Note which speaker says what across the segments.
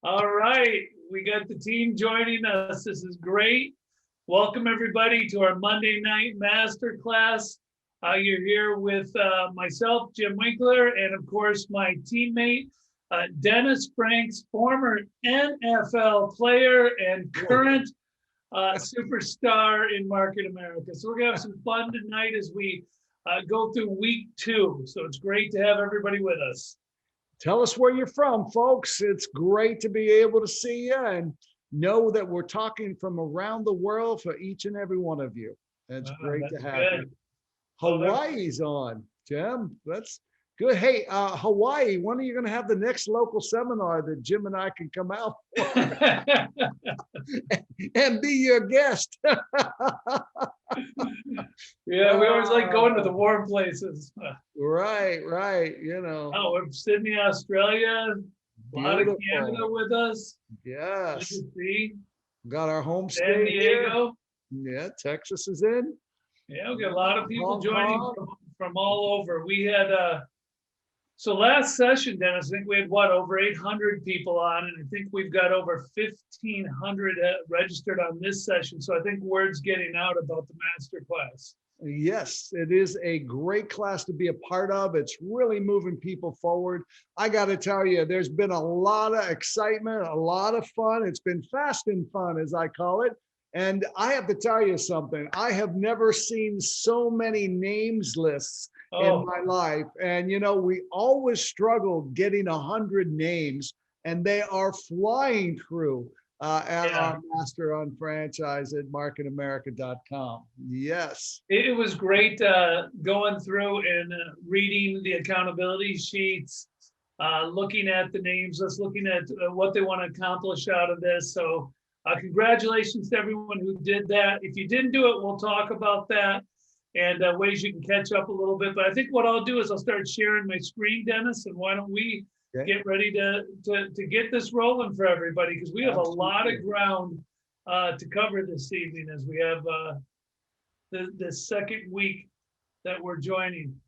Speaker 1: All right, we got the team joining us. This is great. Welcome everybody to our Monday night masterclass. You're here with myself, Jim Winkler, and of course my teammate, Dennis Franks, former NFL player and current superstar in Market America. So we're gonna have some fun tonight as we go through week 2. So it's great to have everybody with us.
Speaker 2: Tell us where you're from, folks. It's great to be able to see you and know that we're talking from around the world for each and every one of you. It's great to have you. Hawaii's on, Jim. That's good. Hey, Hawaii, when are you going to have the next local seminar that Jim and I can come out for and be your guest?
Speaker 1: Yeah, we always like going to the warm places.
Speaker 2: Right. You know.
Speaker 1: Oh, we're Sydney, Australia. A lot of Canada with us.
Speaker 2: Yes.
Speaker 1: See.
Speaker 2: Got our home
Speaker 1: San Diego.
Speaker 2: Yeah, Texas is in.
Speaker 1: Yeah, we got a lot of people joining from all over. We had so last session, Dennis, I think we had over 800 people on, and I think we've got over 1,500 registered on this session. So I think word's getting out about the master class.
Speaker 2: Yes, it is a great class to be a part of. It's really moving people forward. I got to tell you, there's been a lot of excitement, a lot of fun. It's been fast and fun, as I call it. And I have to tell you something. I have never seen so many names lists in my life. And, you know, we always struggled getting 100 names, and they are flying through at our Master on Franchise at marketamerica.com. Yes.
Speaker 1: It was great going through and reading the accountability sheets, looking at the names, looking at what they want to accomplish out of this. So congratulations to everyone who did that. If you didn't do it, we'll talk about that and ways you can catch up a little bit. But I think what I'll do is I'll start sharing my screen, Dennis, and why don't we get ready to get this rolling for everybody, because we have a lot of ground to cover this evening as we have the second week that we're joining.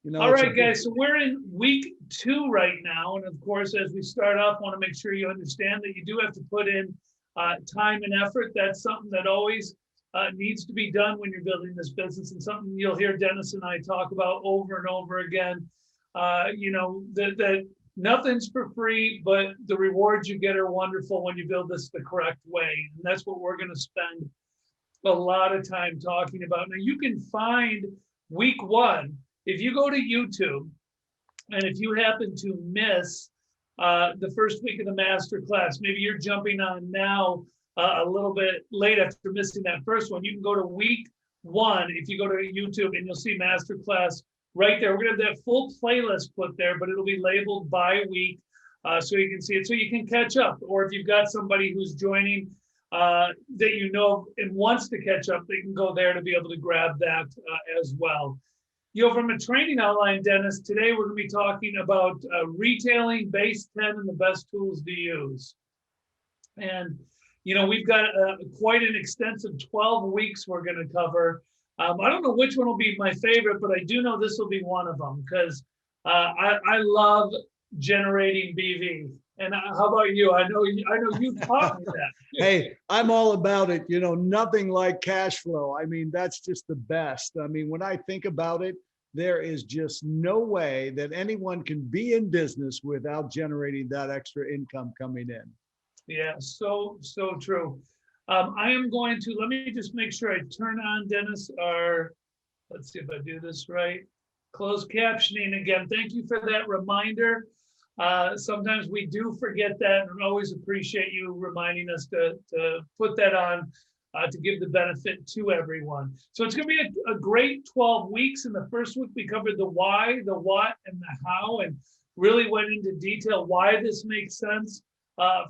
Speaker 1: You know, all right, guys, so we're in week 2 right now. And of course, as we start off, I want to make sure you understand that you do have to put in time and effort. That's something that always needs to be done when you're building this business, and something you'll hear Dennis and I talk about over and over again. You know, that nothing's for free, but the rewards you get are wonderful when you build this the correct way. And that's what we're going to spend a lot of time talking about. Now, you can find week 1 if you go to YouTube, and if you happen to miss the first week of the master class, maybe you're jumping on now a little bit late after missing that first one, you can go to week 1 if you go to YouTube, and you'll see master class right there. We're going to have that full playlist put there, but it'll be labeled by week so you can see it, so you can catch up. Or if you've got somebody who's joining that you know and wants to catch up, they can go there to be able to grab that as well. You know, from a training outline, Dennis, today we're going to be talking about retailing, base 10, and the best tools to use. And, you know, we've got quite an extensive 12 weeks we're going to cover. I don't know which one will be my favorite, but I do know this will be one of them, because I love generating BV. And how about you? I know you taught me that.
Speaker 2: Hey, I'm all about it. You know, nothing like cash flow. I mean, that's just the best. I mean, when I think about it, there is just no way that anyone can be in business without generating that extra income coming in.
Speaker 1: Yeah, so true. I am going to, let me just make sure I turn on, Dennis, let's see if I do this right. Closed captioning again. Thank you for that reminder. Sometimes we do forget that, and always appreciate you reminding us to put that on to give the benefit to everyone. So it's going to be a great 12 weeks. In the first week, we covered the why, the what, and the how, and really went into detail why this makes sense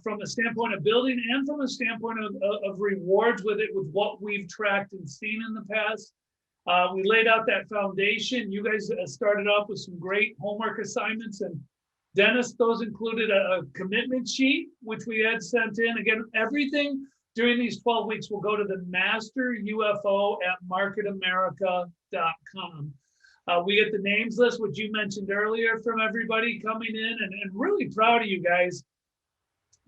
Speaker 1: from a standpoint of building and from a standpoint of rewards with it, with what we've tracked and seen in the past. We laid out that foundation. You guys started off with some great homework assignments, and Dennis, those included a commitment sheet, which we had sent in. Again, everything during these 12 weeks will go to the Master UFO at marketamerica.com. We get the names list, which you mentioned earlier, from everybody coming in, and really proud of you guys.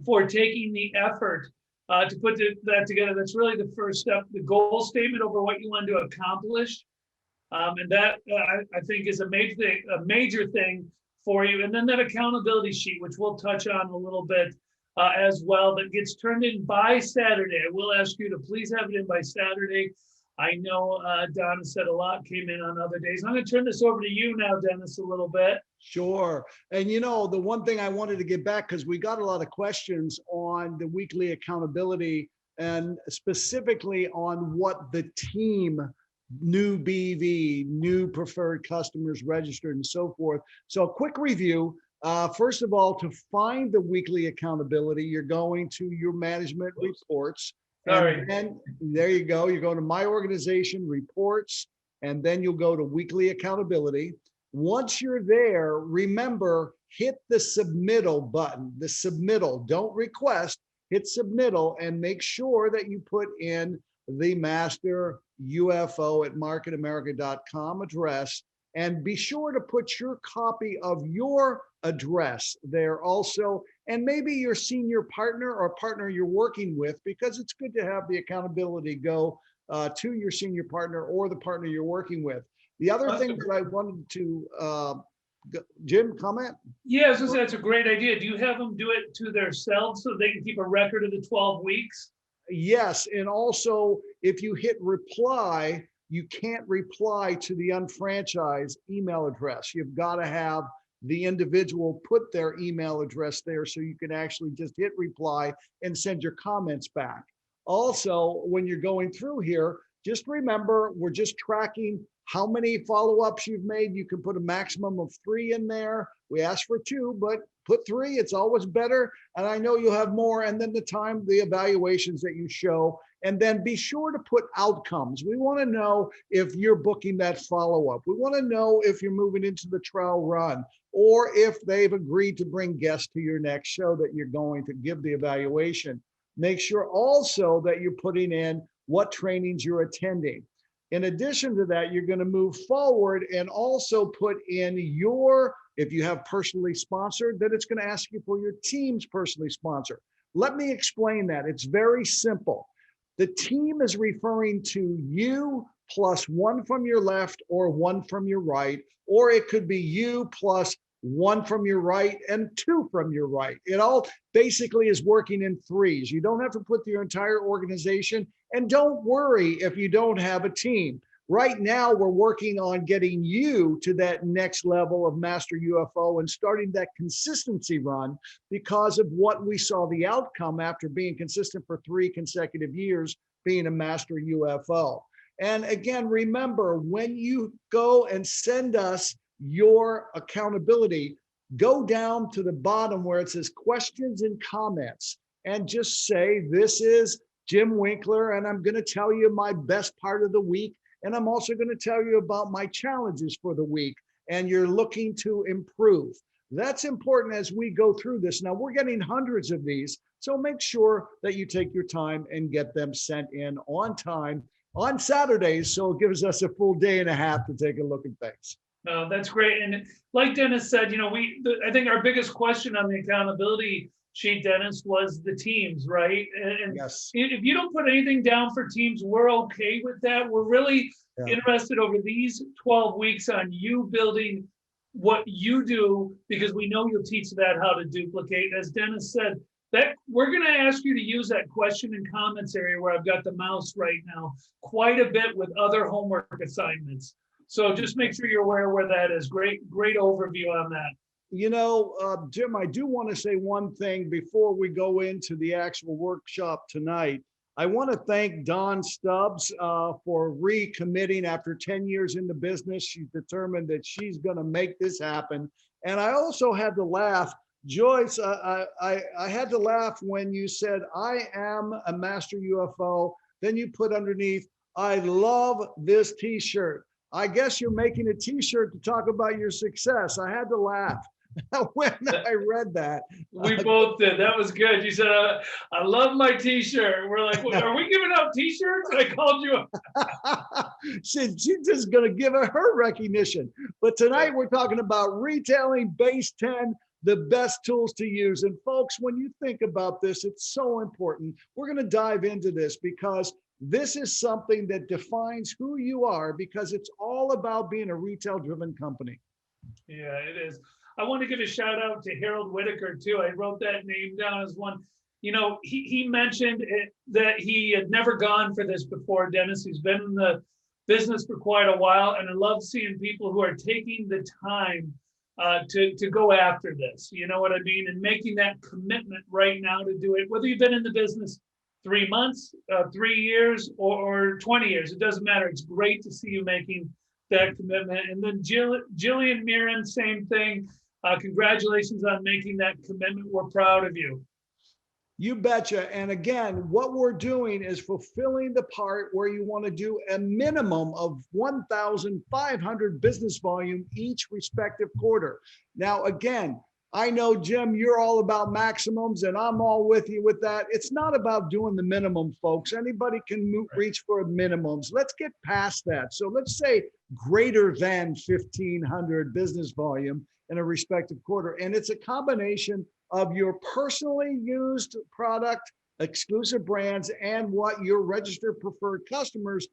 Speaker 1: for taking the effort to put that together. That's really the first step, the goal statement over what you want to accomplish. And that I think is a major thing for you. And then that accountability sheet, which we'll touch on a little bit as well, that gets turned in by Saturday. I will ask you to please have it in by Saturday. I know Donna said a lot came in on other days. I'm going to turn this over to you now, Dennis, a little bit.
Speaker 2: Sure. And you know, the one thing I wanted to get back, because we got a lot of questions on the weekly accountability and specifically on what the team, new BV, new preferred customers registered and so forth. So a quick review. First of all, to find the weekly accountability, you're going to your management reports.
Speaker 1: Sorry.
Speaker 2: And then there you go. You're going to my organization reports, and then you'll go to weekly accountability. Once you're there, remember, hit the submittal button, the submittal, don't request, hit submittal and make sure that you put in the master UFO at marketamerica.com address, and be sure to put your copy of your address there also, and maybe your senior partner or partner you're working with, because it's good to have the accountability go to your senior partner or the partner you're working with. The other thing that I wanted to, Jim, comment?
Speaker 1: Yeah, that's a great idea. Do you have them do it to themselves so they can keep a record of the 12 weeks?
Speaker 2: Yes, and also if you hit reply, you can't reply to the unfranchised email address. You've got to have the individual put their email address there so you can actually just hit reply and send your comments back. Also, when you're going through here, just remember, we're just tracking how many follow-ups you've made. You can put a maximum of 3 in there. We asked for 2, but put 3, it's always better. And I know you'll have more. And then the time, the evaluations that you show, and then be sure to put outcomes. We want to know if you're booking that follow-up. We want to know if you're moving into the trial run, or if they've agreed to bring guests to your next show that you're going to give the evaluation. Make sure also that you're putting in what trainings you're attending. In addition to that, you're going to move forward and also put in your, if you have personally sponsored, then it's going to ask you for your team's personally sponsored. Let me explain that. It's very simple. The team is referring to you plus 1 from your left or 1 from your right, or it could be you plus 1 from your right and 2 from your right. It all basically is working in threes. You don't have to put your entire organization, and don't worry if you don't have a team. Right now, we're working on getting you to that next level of Master UFO and starting that consistency run because of what we saw the outcome after being consistent for 3 consecutive years, being a Master UFO. And again, remember, when you go and send us your accountability, go down to the bottom where it says questions and comments and just say, this is Jim Winkler, and I'm going to tell you my best part of the week. And I'm also going to tell you about my challenges for the week. And you're looking to improve. That's important as we go through this. Now, we're getting hundreds of these. So make sure that you take your time and get them sent in on time on Saturdays. So it gives us a full day and a half to take a look at things.
Speaker 1: That's great. And like Dennis said, you know, I think our biggest question on the accountability sheet, Dennis, was the teams, right? And
Speaker 2: yes,
Speaker 1: if you don't put anything down for teams, we're okay with that. We're really interested over these 12 weeks on you building what you do, because we know you'll teach that how to duplicate. As Dennis said, that we're going to ask you to use that question and comments area where I've got the mouse right now quite a bit with other homework assignments. So just make sure you're aware where that is. Great overview on that.
Speaker 2: You know, Jim, I do want to say one thing before we go into the actual workshop tonight. I want to thank Dawn Stubbs for recommitting after 10 years in the business. She's determined that she's going to make this happen. And I also had to laugh. Joyce, I had to laugh when you said, I am a Master UFO. Then you put underneath, I love this t-shirt. I guess you're making a t-shirt to talk about your success. I had to laugh when I read that.
Speaker 1: We both did. That was good. You said, I love my t-shirt. We're like, are we giving out t-shirts? I called you.
Speaker 2: She's just going to give her recognition. But tonight we're talking about retailing base 10, the best tools to use. And folks, when you think about this, it's so important. We're going to dive into this because this is something that defines who you are, because it's all about being a retail driven company.
Speaker 1: Yeah, it is. I want to give a shout out to Harold Whitaker too. I wrote that name down as one. You know, he mentioned that he had never gone for this before, Dennis. He's been in the business for quite a while, and I love seeing people who are taking the time to go after this. You know what I mean? And making that commitment right now to do it, whether you've been in the business 3 months, 3 years, or 20 years, it doesn't matter. It's great to see you making that commitment. And then Jillian Mirren, same thing. Congratulations on making that commitment. We're proud of you.
Speaker 2: You betcha. And again, what we're doing is fulfilling the part where you want to do a minimum of 1,500 business volume each respective quarter. Now, again, I know, Jim, you're all about maximums, and I'm all with you with that. It's not about doing the minimum, folks. Anybody can reach for minimums. Let's get past that. So let's say greater than 1,500 business volume in a respective quarter. And it's a combination of your personally used product, exclusive brands, and what your registered preferred customers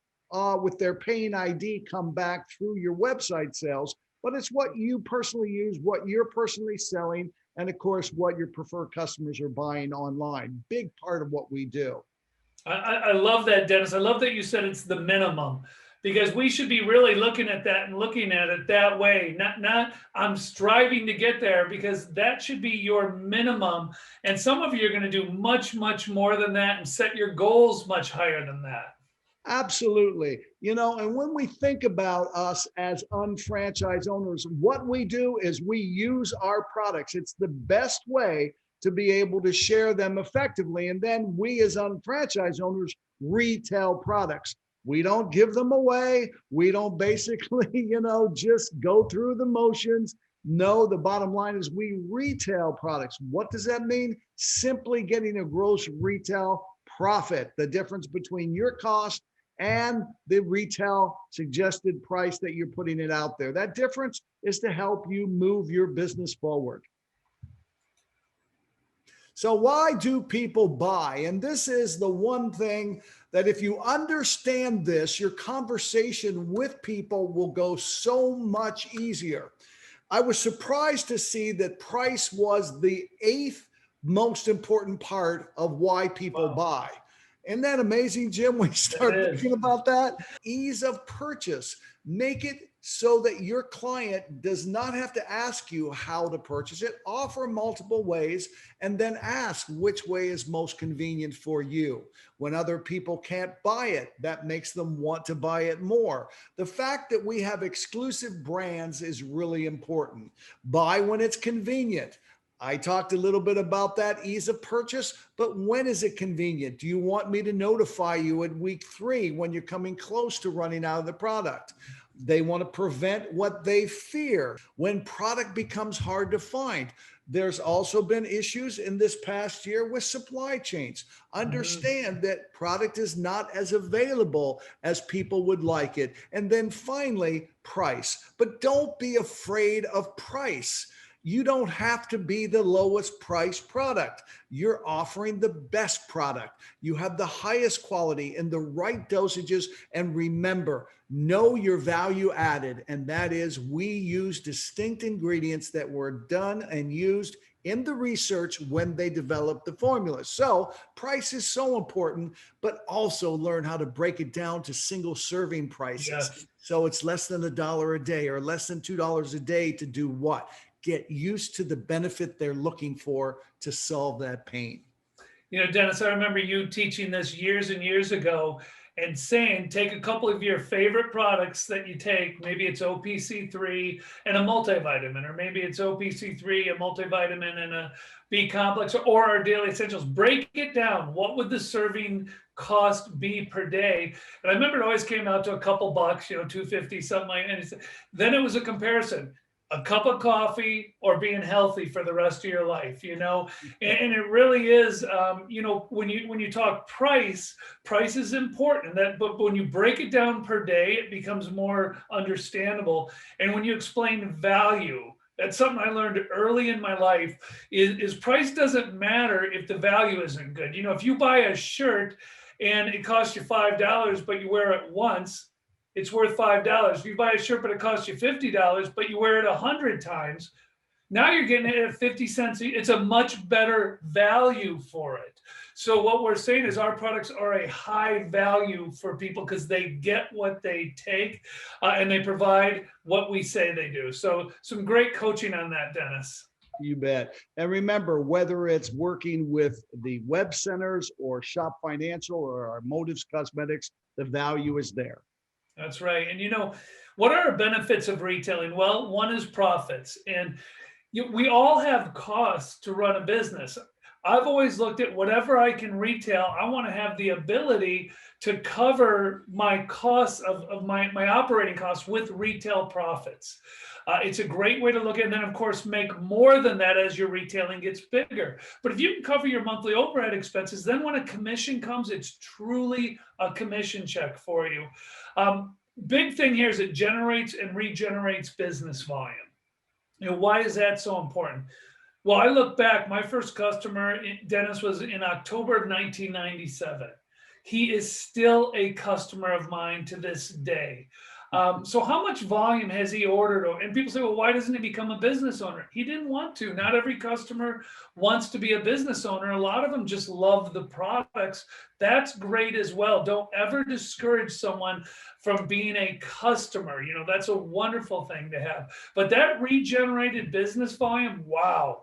Speaker 2: with their paying ID come back through your website sales. But it's what you personally use, what you're personally selling, and of course, what your preferred customers are buying online. Big part of what we do.
Speaker 1: I love that, Dennis. I love that you said it's the minimum, because we should be really looking at that and looking at it that way. Not I'm striving to get there, because that should be your minimum. And some of you are going to do much, much more than that and set your goals much higher than that.
Speaker 2: Absolutely. You know, and when we think about us as unfranchised owners, what we do is we use our products. It's the best way to be able to share them effectively. And then we as unfranchised owners retail products. We don't give them away. We don't basically, just go through the motions. No, the bottom line is we retail products. What does that mean? Simply getting a gross retail profit, the difference between your cost and the retail suggested price that you're putting it out there. That difference is to help you move your business forward. So why do people buy? And this is the one thing that if you understand this, your conversation with people will go so much easier. I was surprised to see that price was the 8th most important part of why people buy. Isn't that amazing, Jim? When you start thinking about that, ease of purchase, make it so that your client does not have to ask you how to purchase it. Offer multiple ways and then ask which way is most convenient for you. When other people can't buy it, that makes them want to buy it more. The fact that we have exclusive brands is really important. Buy when it's convenient. I talked a little bit about that ease of purchase, but when is it convenient? Do you want me to notify you at week 3 when you're coming close to running out of the product? They want to prevent what they fear when product becomes hard to find. There's also been issues in this past year with supply chains. Understand that product is not as available as people would like it. And then finally, price. But don't be afraid of price. You don't have to be the lowest price product. You're offering the best product. You have the highest quality in the right dosages. And remember, know your value added. And that is, we use distinct ingredients that were done and used in the research when they developed the formula. So price is so important, but also learn how to break it down to single serving prices. Yes. So it's less than $1 a day or less than $2 a day to do what? Get used to the benefit they're looking for to solve that pain.
Speaker 1: You know, Dennis, I remember you teaching this years and years ago and saying, take a couple of your favorite products that you take. Maybe it's OPC3 and a multivitamin, or maybe it's OPC3, a multivitamin and a B complex, or our daily essentials. Break it down. What would the serving cost be per day? And I remember it always came out to a couple bucks, $2.50, something like that. And then it was a comparison. A cup of coffee or being healthy for the rest of your life, and it really is, when you talk price is important, but when you break it down per day, it becomes more understandable. And when you explain value, that's something I learned early in my life is price doesn't matter if the value isn't good. You know, if you buy a shirt and it costs you $5, but you wear it once, it's worth $5. If you buy a shirt, but it costs you $50, but you wear it 100 times, now you're getting it at 50 cents. It's a much better value for it. So what we're saying is our products are a high value for people because they get what they take and they provide what we say they do. So some great coaching on that, Dennis.
Speaker 2: You bet. And remember, whether it's working with the web centers or Shop Financial or our Motives Cosmetics, the value is there.
Speaker 1: That's right. And you know, what are our benefits of retailing? Well, one is profits. And we all have costs to run a business. I've always looked at whatever I can retail, I want to have the ability to cover my costs of my operating costs with retail profits. It's a great way to look at it. And then, of course, make more than that as your retailing gets bigger. But if you can cover your monthly overhead expenses, then when a commission comes, it's truly a commission check for you. Big thing here is it generates and regenerates business volume. You know, why is that so important? Well, I look back, my first customer, Dennis, was in October of 1997. He is still a customer of mine to this day. So how much volume has he ordered? And people say, well, why doesn't he become a business owner? He didn't want to. Not every customer wants to be a business owner. A lot of them just love the products. That's great as well. Don't ever discourage someone from being a customer. You know, that's a wonderful thing to have. But that regenerated business volume, wow.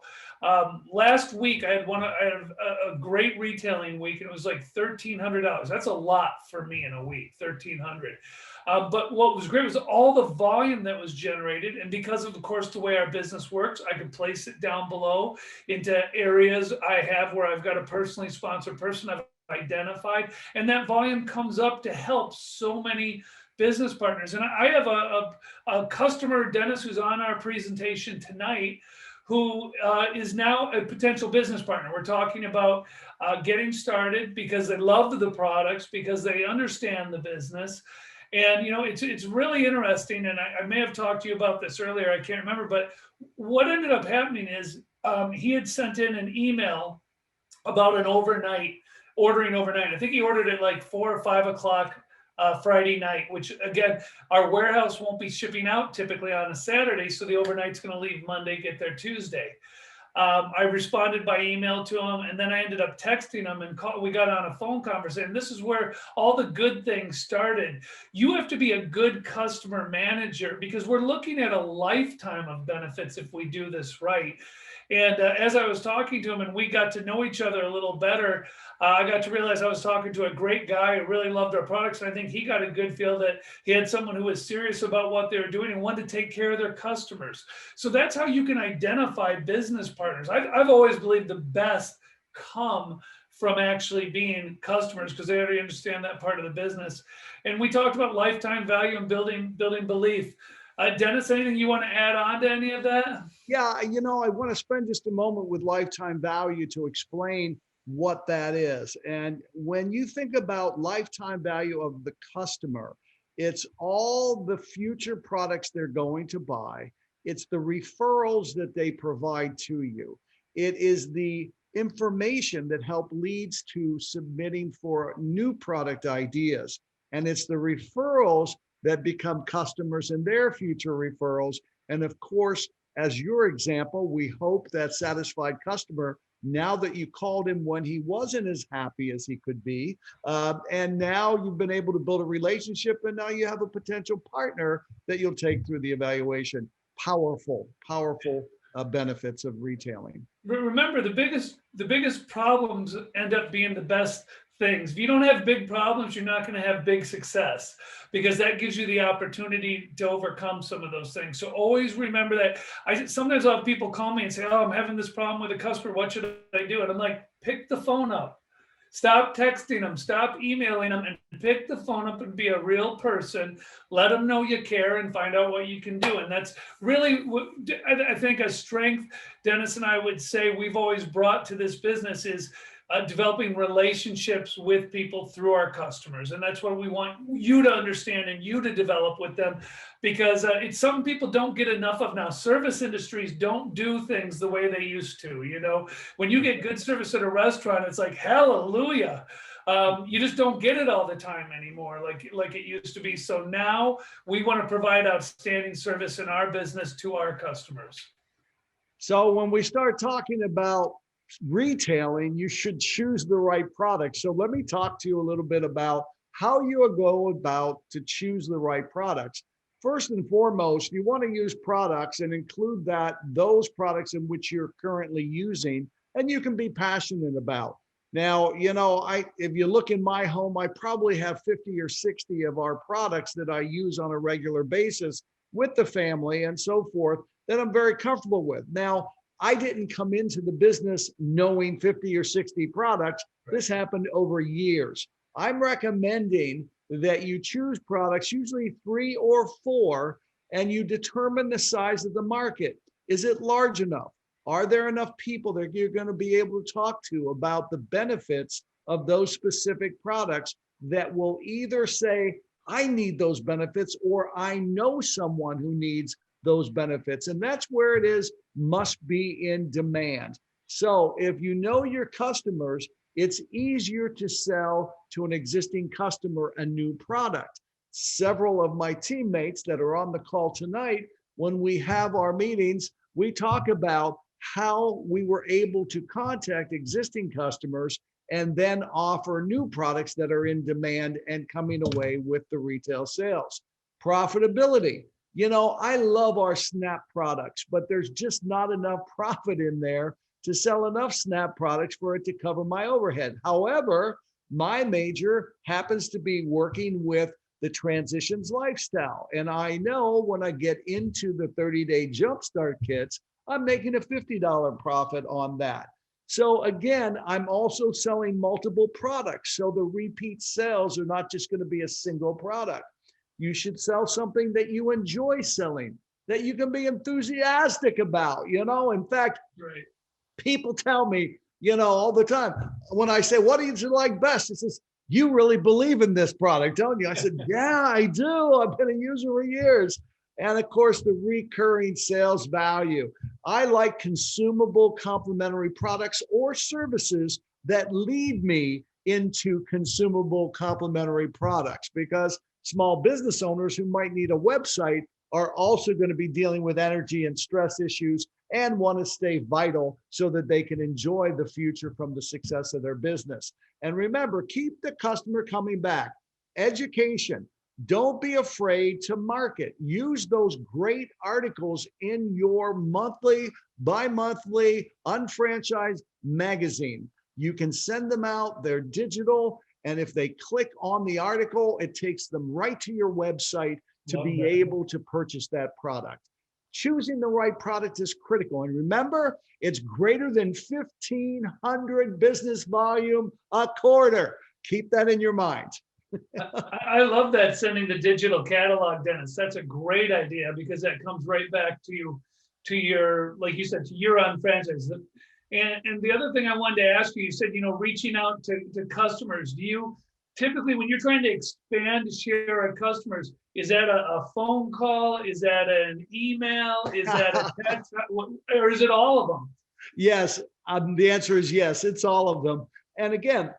Speaker 1: Last week I had a great retailing week, and it was like $1,300. That's a lot for me in a week, $1,300. But what was great was all the volume that was generated. And because of course, the way our business works, I could place it down below into areas I have where I've got a personally sponsored person I've identified. And that volume comes up to help so many business partners. And I have a customer, Dennis, who's on our presentation tonight, who is now a potential business partner. We're talking about getting started because they love the products, because they understand the business. And, you know, it's really interesting. And I may have talked to you about this earlier. I can't remember. But what ended up happening is he had sent in an email about an ordering overnight. I think he ordered it like 4 or 5 o'clock Friday night, which again, our warehouse won't be shipping out typically on a Saturday. So the overnight's going to leave Monday, get there Tuesday. I responded by email to him, and then I ended up texting him, and we got on a phone conversation. This is where all the good things started. You have to be a good customer manager because we're looking at a lifetime of benefits if we do this right. And as I was talking to him and we got to know each other a little better, I got to realize I was talking to a great guy who really loved our products. And I think he got a good feel that he had someone who was serious about what they were doing and wanted to take care of their customers. So that's how you can identify business partners. I've always believed the best come from actually being customers because they already understand that part of the business. And we talked about lifetime value and building belief. Dennis, anything you want to add on to any of that?
Speaker 2: Yeah, you know, I want to spend just a moment with lifetime value to explain what that is. And when you think about lifetime value of the customer, it's all the future products they're going to buy. It's the referrals that they provide to you. It is the information that leads to submitting for new product ideas. And it's the referrals that become customers and their future referrals. And of course, as your example, we hope that satisfied customer, now that you called him when he wasn't as happy as he could be, and now you've been able to build a relationship, and now you have a potential partner that you'll take through the evaluation. Powerful benefits of retailing.
Speaker 1: Remember, the biggest problems end up being the best things. If you don't have big problems, you're not going to have big success because that gives you the opportunity to overcome some of those things. So always remember that. Sometimes I'll have people call me and say, oh, I'm having this problem with a customer. What should I do? And I'm like, pick the phone up. Stop texting them, stop emailing them, and pick the phone up and be a real person. Let them know you care and find out what you can do. And that's really, I think, a strength Dennis and I would say we've always brought to this business is developing relationships with people through our customers. And that's what we want you to understand and you to develop with them, because it's something people don't get enough of now. Service industries don't do things the way they used to. You know, when you get good service at a restaurant, it's like, hallelujah. You just don't get it all the time anymore, like it used to be. So now we want to provide outstanding service in our business to our customers.
Speaker 2: So when we start talking about retailing, you should choose the right product. So let me talk to you a little bit about how you go about to choose the right products. First and foremost, you want to use products and include those products in which you're currently using and you can be passionate about. Now, you know, if you look in my home, I probably have 50 or 60 of our products that I use on a regular basis with the family and so forth that I'm very comfortable with. Now, I didn't come into the business knowing 50 or 60 products. This happened over years. I'm recommending that you choose products, usually 3 or 4, and you determine the size of the market. Is it large enough? Are there enough people that you're going to be able to talk to about the benefits of those specific products that will either say, I need those benefits, or I know someone who needs those benefits? And that's where it is, must be in demand. So if you know your customers, it's easier to sell to an existing customer a new product. Several of my teammates that are on the call tonight, when we have our meetings, we talk about how we were able to contact existing customers and then offer new products that are in demand and coming away with the retail sales. Profitability. You know, I love our SNAP products, but there's just not enough profit in there to sell enough SNAP products for it to cover my overhead. However, my major happens to be working with the transitions lifestyle. And I know when I get into the 30-day jumpstart kits, I'm making a $50 profit on that. So again, I'm also selling multiple products. So the repeat sales are not just going to be a single product. You should sell something that you enjoy selling, that you can be enthusiastic about. You know, in fact, people tell me, you know, all the time, when I say, what do you like best? It says, you really believe in this product, don't you? I said, yeah, I do. I've been a user for years. And of course, the recurring sales value. I like consumable complementary products or services that lead me into consumable complementary products, because small business owners who might need a website are also going to be dealing with energy and stress issues and want to stay vital so that they can enjoy the future from the success of their business. And remember, keep the customer coming back. Education. Don't be afraid to market. Use those great articles in your monthly, bi-monthly, unfranchised magazine. You can send them out, they're digital, and if they click on the article, it takes them right to your website to be able to purchase that product. Choosing the right product is critical. And remember, it's greater than 1,500 business volume a quarter. Keep that in your mind.
Speaker 1: I love that, sending the digital catalog, Dennis. That's a great idea, because that comes right back to you, to your, like you said, to your own franchise. And the other thing I wanted to ask you, you said, you know, reaching out to customers. Do you typically, when you're trying to expand the share of customers, is that a phone call? Is that an email? Is that a text? Or is it all of them?
Speaker 2: Yes, the answer is yes, it's all of them. And again,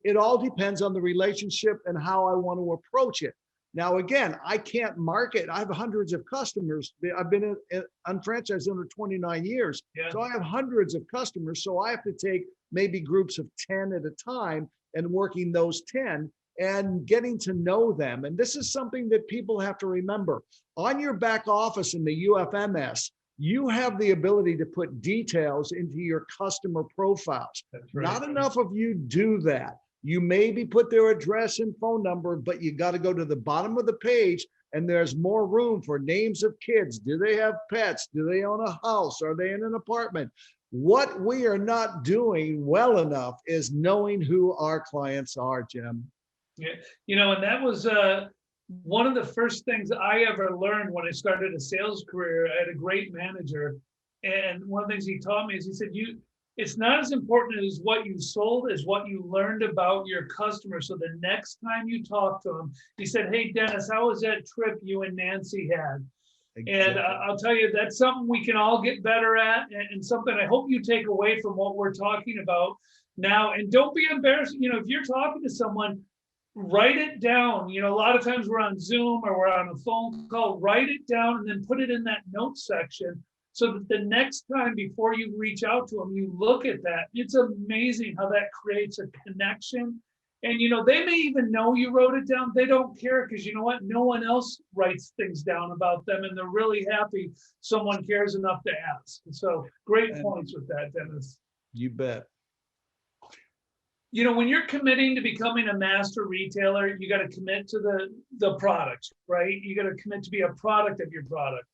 Speaker 2: it all depends on the relationship and how I want to approach it. Now, again, I can't market. I have hundreds of customers. I've been unfranchised under 29 years. Yeah. So I have hundreds of customers. So I have to take maybe groups of 10 at a time and working those 10 and getting to know them. And this is something that people have to remember. On your back office in the UFMS, you have the ability to put details into your customer profiles. Right. Not enough of you do that. You maybe put their address and phone number, but you got to go to the bottom of the page and there's more room for names of kids. Do they have pets? Do they own a house? Are they in an apartment? What we are not doing well enough is knowing who our clients are, Jim.
Speaker 1: Yeah, you know, and that was one of the first things I ever learned when I started a sales career. I had a great manager, and one of the things he taught me is he said, it's not as important as what you sold as what you learned about your customer. So the next time you talk to them, he said, "Hey, Dennis, how was that trip you and Nancy had?"
Speaker 2: Exactly.
Speaker 1: And I'll tell you, that's something we can all get better at, and something I hope you take away from what we're talking about now. And don't be embarrassed. If you're talking to someone, write it down. A lot of times we're on Zoom or we're on a phone call, write it down and then put it in that notes section so that the next time before you reach out to them, you look at that. It's amazing how that creates a connection. And they may even know you wrote it down. They don't care, because you know what? No one else writes things down about them, and they're really happy someone cares enough to ask. So great points with that, Dennis.
Speaker 2: You bet.
Speaker 1: When you're committing to becoming a master retailer, you got to commit to the product, right? You got to commit to be a product of your product.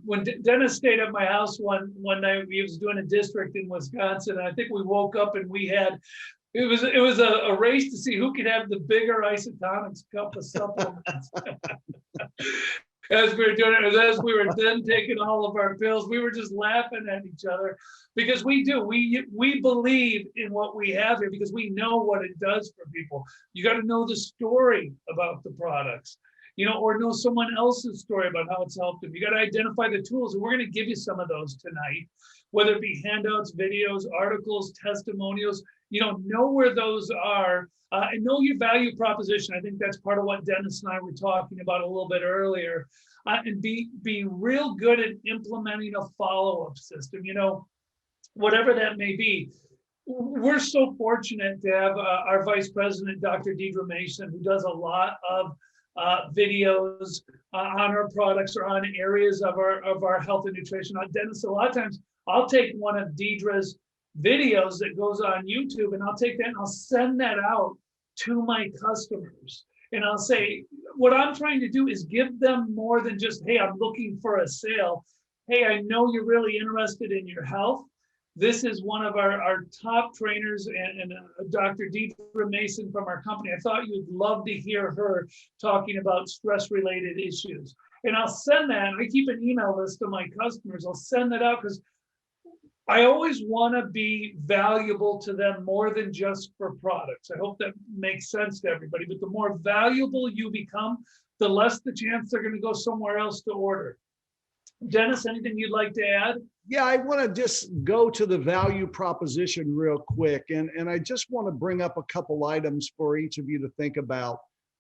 Speaker 1: When Dennis stayed at my house one night, he was doing a district in Wisconsin, and I think we woke up and we had, it was a race to see who could have the bigger isotonics cup of supplements. As we were doing it, as we were then taking all of our pills, we were just laughing at each other, because we believe in what we have here, because we know what it does for people. You got to know the story about the products, or know someone else's story about how it's helped them. You got to identify the tools, and we're going to give you some of those tonight, whether it be handouts, videos, articles, testimonials. Know where those are, and know your value proposition. I think that's part of what Dennis and I were talking about a little bit earlier, and be real good at implementing a follow-up system, whatever that may be. We're so fortunate to have our vice president, Dr. Deidre Mason, who does a lot of videos on our products or on areas of our health and nutrition. Dennis, a lot of times I'll take one of Deidre's videos that goes on YouTube, and I'll take that and I'll send that out to my customers. And I'll say, what I'm trying to do is give them more than just, hey, I'm looking for a sale. Hey, I know you're really interested in your health. This is one of our top trainers, and Dr. Deidre Mason from our company. I thought you'd love to hear her talking about stress-related issues. And I'll send that. I keep an email list of my customers. I'll send that out, because I always want to be valuable to them more than just for products. I hope that makes sense to everybody. But the more valuable you become, the less the chance they're going to go somewhere else to order. Dennis, anything you'd like to add?
Speaker 2: Yeah, I want to just go to the value proposition real quick. And I just want to bring up a couple items for each of you to think about.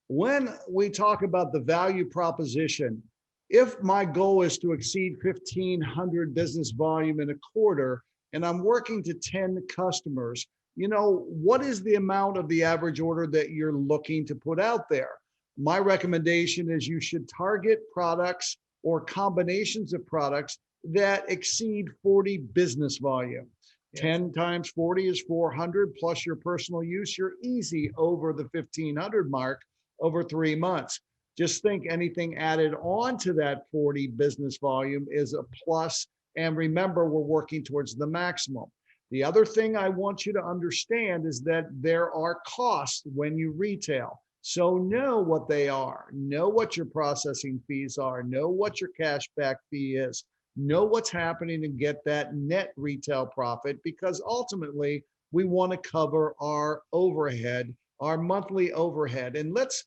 Speaker 2: When we talk about the value proposition, if my goal is to exceed 1,500 business volume in a quarter, and I'm working to 10 customers, what is the amount of the average order that you're looking to put out there? My recommendation is you should target products or combinations of products that exceed 40 business volume. Yes. 10 times 40 is 400, plus your personal use, you're easy over the 1,500 mark over 3 months. Just think anything added on to that 40 business volume is a plus. And remember, we're working towards the maximum. The other thing I want you to understand is that there are costs when you retail. So know what they are. Know what your processing fees are. Know what your cashback fee is. Know what's happening and get that net retail profit, because ultimately we want to cover our overhead, our monthly overhead. And let's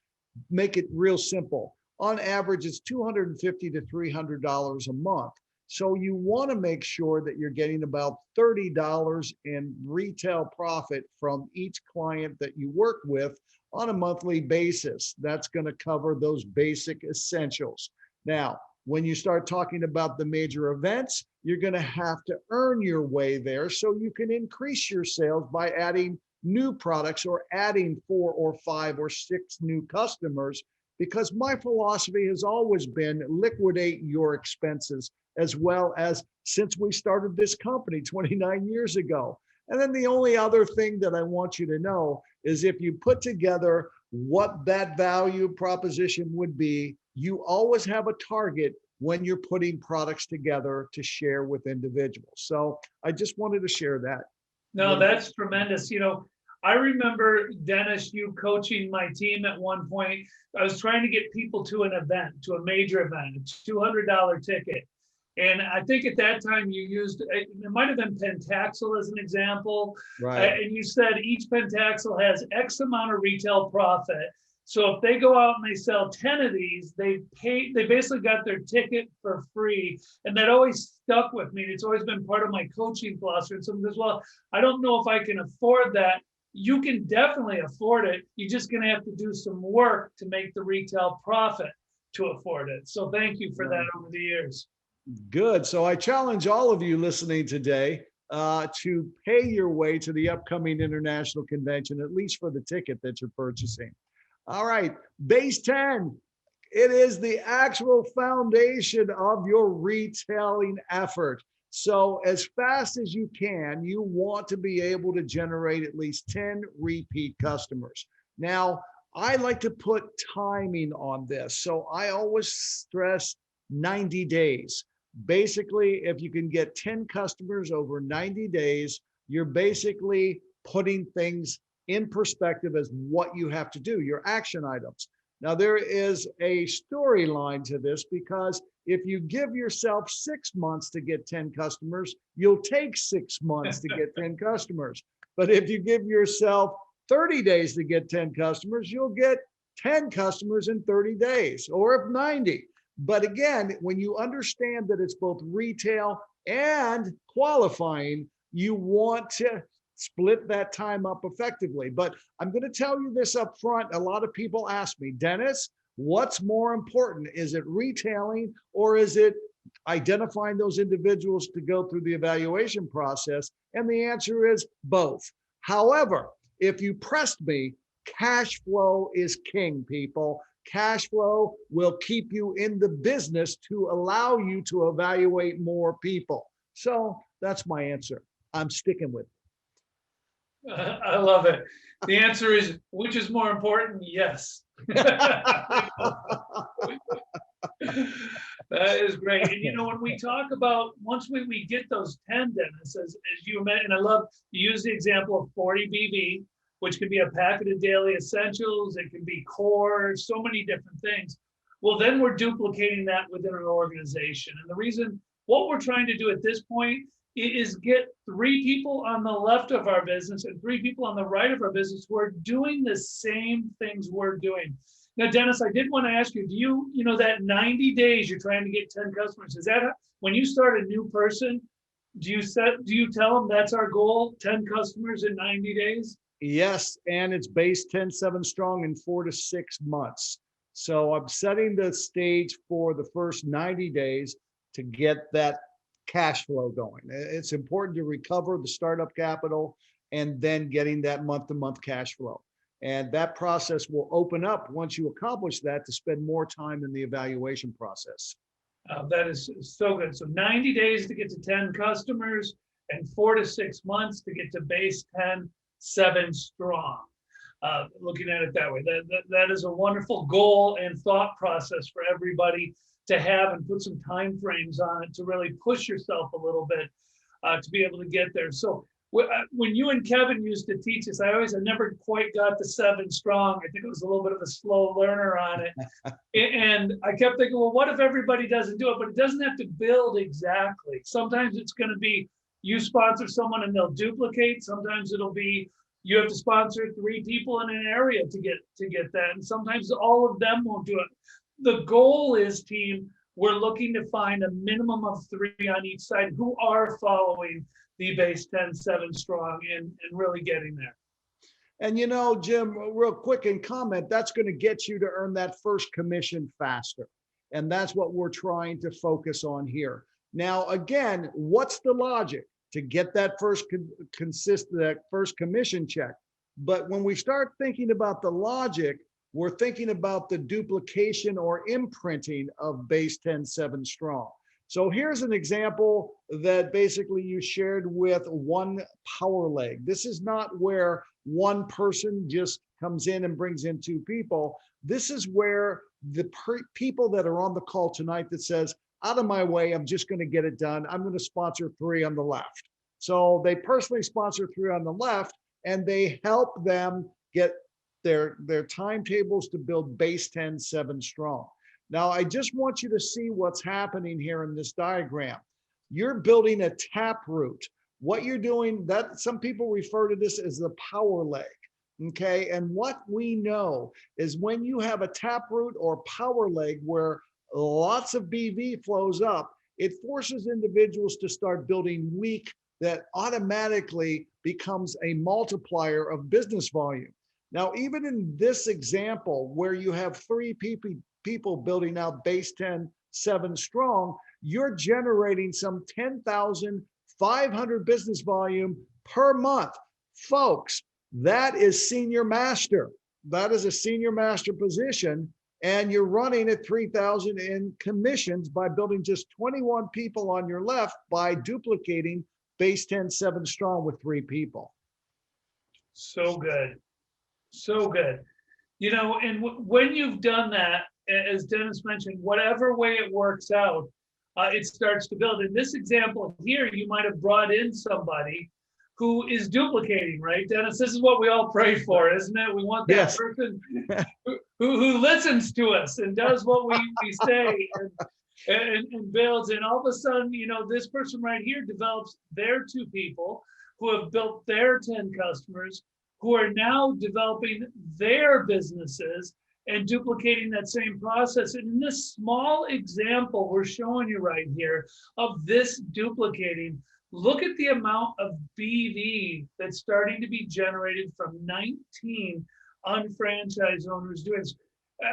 Speaker 2: make it real simple. On average, it's $250 to $300 a month. So you want to make sure that you're getting about $30 in retail profit from each client that you work with on a monthly basis. That's going to cover those basic essentials. Now, when you start talking about the major events, you're going to have to earn your way there, so you can increase your sales by adding new products or adding 4 or 5 or 6 new customers, because my philosophy has always been liquidate your expenses, as well as since we started this company 29 years ago. And then the only other thing that I want you to know is if you put together what that value proposition would be, you always have a target when you're putting products together to share with individuals. So I just wanted to share that.
Speaker 1: No, that's tremendous. I remember, Dennis, you coaching my team at one point. I was trying to get people to an event, to a major event, a $200 ticket. And I think at that time you used, it might have been Pentaxle as an example.
Speaker 2: Right.
Speaker 1: And you said each Pentaxle has X amount of retail profit. So if they go out and they sell 10 of these, they basically got their ticket for free. And that always stuck with me. It's always been part of my coaching philosophy. And someone goes, well, I don't know if I can afford that. You can definitely afford it. You're just going to have to do some work to make the retail profit to afford it. So thank you for that over the years.
Speaker 2: Good. So I challenge all of you listening today to pay your way to the upcoming international convention, at least for the ticket that you're purchasing. All right, base 10. It is the actual foundation of your retailing effort. So as fast as you can, you want to be able to generate at least 10 repeat customers. Now, I like to put timing on this. So I always stress 90 days. Basically, if you can get 10 customers over 90 days, you're basically putting things in perspective as what you have to do, your action items. Now, there is a storyline to this, because if you give yourself 6 months to get 10 customers, you'll take 6 months to get 10 customers. But if you give yourself 30 days to get 10 customers, you'll get 10 customers in 30 days, or if 90. But again, when you understand that it's both retail and qualifying, you want to split that time up effectively. But I'm going to tell you this up front. A lot of people ask me, Dennis, what's more important? Is it retailing, or is it identifying those individuals to go through the evaluation process? And the answer is both. However, if you pressed me, cash flow is king, people. Cash flow will keep you in the business to allow you to evaluate more people. So that's my answer. I'm sticking with it.
Speaker 1: I love it. The answer is, which is more important? Yes. That is great. And you know, when we talk about, once we get those 10, Dennis, as you mentioned, I love you use the example of 40 BB, which could be a packet of daily essentials. It can be core, so many different things. Well, then we're duplicating that within an organization. And the reason, what we're trying to do at this point is get 3 people on the left of our business and 3 people on the right of our business who are doing the same things we're doing. Now, Dennis, I did want to ask you, do you know that 90 days you're trying to get 10 customers, is that when you start a new person, do you tell them that's our goal, 10 customers in 90 days?
Speaker 2: Yes, and it's base 10-7 strong in 4 to 6 months. So I'm setting the stage for the first 90 days to get that cash flow going. It's important to recover the startup capital and then getting that month-to-month cash flow. And that process will open up once you accomplish that to spend more time in the evaluation process.
Speaker 1: That is so good. So 90 days to get to 10 customers and 4 to 6 months to get to base 10-7 strong. Looking at it that way, that is a wonderful goal and thought process for everybody to have, and put some time frames on it to really push yourself a little bit to be able to get there. So when you and Kevin used to teach us, I never quite got the 7 strong. I think it was a little bit of a slow learner on it. And I kept thinking, well, what if everybody doesn't do it? But it doesn't have to build exactly. Sometimes it's going to be you sponsor someone and they'll duplicate. Sometimes it'll be you have to sponsor 3 people in an area to get that. And sometimes all of them won't do it. The goal is, team, we're looking to find a minimum of 3 on each side who are following the base 10-7 strong and really getting there.
Speaker 2: And you know, Jim, real quick in comment, that's going to get you to earn that first commission faster. And that's what we're trying to focus on here. Now, again, what's the logic? To get that first commission check. But when we start thinking about the logic, we're thinking about the duplication or imprinting of base 10-7 strong. So here's an example that basically you shared with one power leg. This is not where one person just comes in and brings in 2 people. This is where the people that are on the call tonight that says, out of my way, I'm just going to get it done. I'm going to sponsor 3 on the left. So they personally sponsor 3 on the left, and they help them get their timetables to build base 10-7 strong. Now, I just want you to see what's happening here in this diagram. You're building a tap root. What you're doing, that some people refer to this as the power leg. Okay. And what we know is when you have a tap root or power leg where lots of BV flows up, it forces individuals to start building weak that automatically becomes a multiplier of business volume. Now, even in this example where you have three people building out base 10, 7 strong, you're generating some 10,500 business volume per month. Folks, that is senior master. That is a senior master position. And you're running at 3,000 in commissions by building just 21 people on your left by duplicating base 10, 7 strong with 3 people.
Speaker 1: So good. So good. You know, and when you've done that, as Dennis mentioned, whatever way it works out, it starts to build. In this example here, you might have brought in somebody who is duplicating, right, Dennis? This is what we all pray for, isn't it? We want that person who listens to us and does what we say and builds. And all of a sudden, you know, this person right here develops their 2 people who have built their 10 customers, who are now developing their businesses and duplicating that same process. And in this small example we're showing you right here of this duplicating, look at the amount of BV that's starting to be generated from 19 unfranchised owners doing this.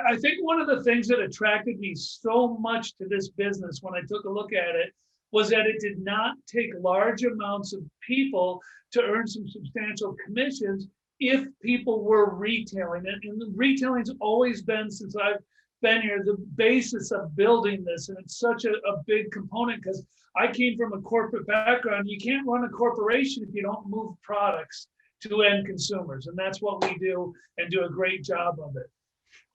Speaker 1: I think one of the things that attracted me so much to this business when I took a look at it was that it did not take large amounts of people to earn some substantial commissions if people were retailing it. And the retailing's always been, since I've been here, the basis of building this. And it's such a big component because I came from a corporate background. You can't run a corporation if you don't move products to end consumers. And that's what we do and do a great job of it.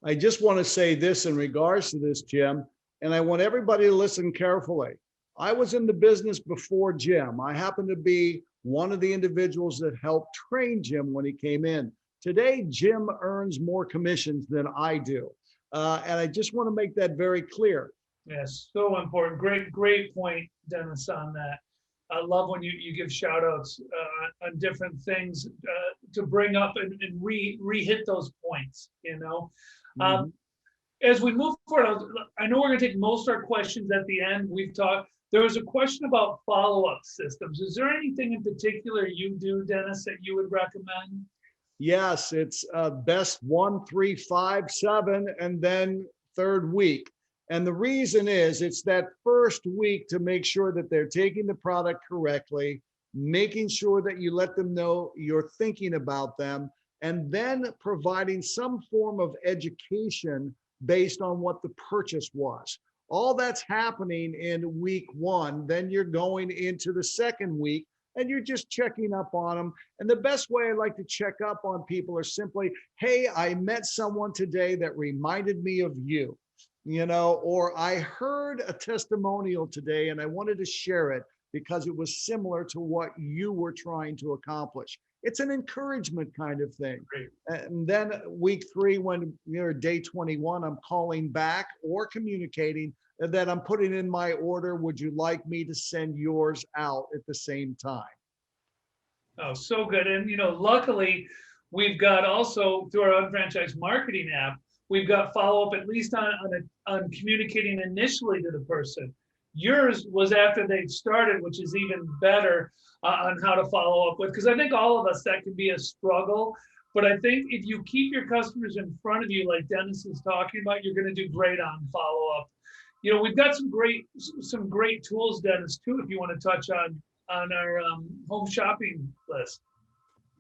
Speaker 2: I just want to say this in regards to this, Jim, and I want everybody to listen carefully. I was in the business before Jim. I happened to be one of the individuals that helped train Jim when he came in. Today, Jim earns more commissions than I do. And I just want to make that very clear.
Speaker 1: Yes, so important. Great point, Dennis, on that. I love when you give shout outs on different things to bring up and re-hit those points, you know. As we move forward, I know we're going to take most of our questions at the end. We've talked, there was a question about follow-up systems. Is there anything in particular you do, Dennis, that you would recommend?
Speaker 2: Yes, it's best 1, 3, 5, 7, and then 3rd week. And the reason is it's that first week to make sure that they're taking the product correctly, making sure that you let them know you're thinking about them, and then providing some form of education based on what the purchase was. All that's happening in week 1. Then you're going into the 2nd week and you're just checking up on them. And the best way I like to check up on people are simply, hey, I met someone today that reminded me of you, you know, or I heard a testimonial today and I wanted to share it because it was similar to what you were trying to accomplish. It's an encouragement kind of thing.
Speaker 1: Great.
Speaker 2: And then week 3, when you're day 21, I'm calling back or communicating that I'm putting in my order. Would you like me to send yours out at the same time?
Speaker 1: Oh, so good. And, you know, luckily, we've got also through our unfranchised marketing app, we've got follow-up at least on communicating initially to the person. Yours was after they'd started, which is even better on how to follow up with, because I think all of us, that can be a struggle. But I think if you keep your customers in front of you, like Dennis is talking about, you're going to do great on follow-up. You know, we've got some great tools, Dennis, too, if you want to touch on our home shopping list.